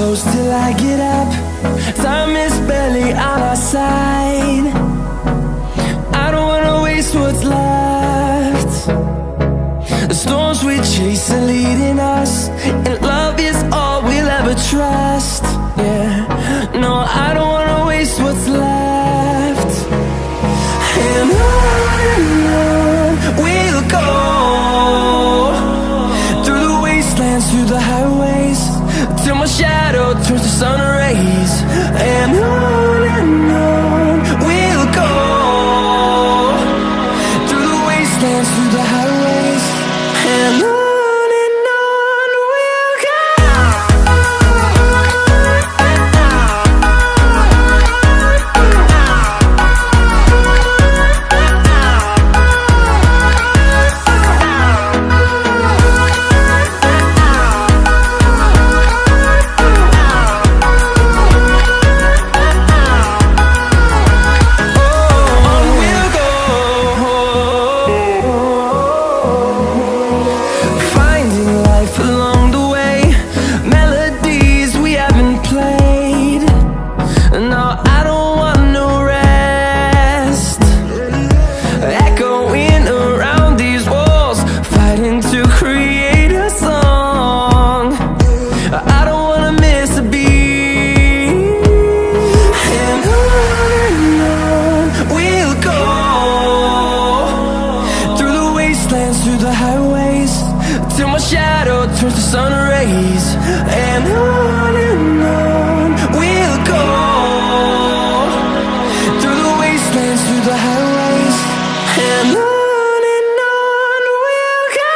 close till I get up. Time is barely on our side. I don't wanna waste what's left. The storms we chase are leading us, and love is all we'll ever trust. Yeah, no, I don't wanna waste what's left. And on we'll go, through the wastelands, through the highways, till my shadow turns to sun rays. And on we'll go, through the wastelands, through the highways, and on we'll go. Through the highways, till my shadow turns to sun rays. And on we'll go, through the wastelands, through the highways, and on we'll go.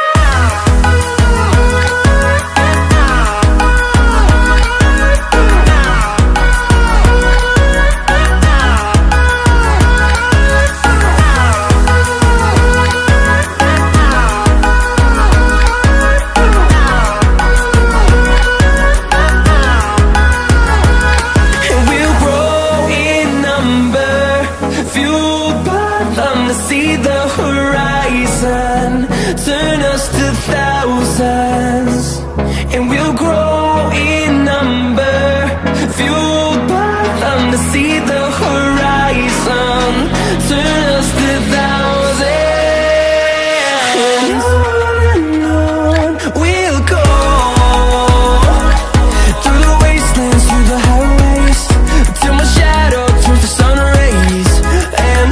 See the horizon turn us to thousands, and we'll grow in number, fueled by them to see the horizon turn us to thousands. And on we'll go, through the wastelands, through the highways, till my shadow turns to sun rays. And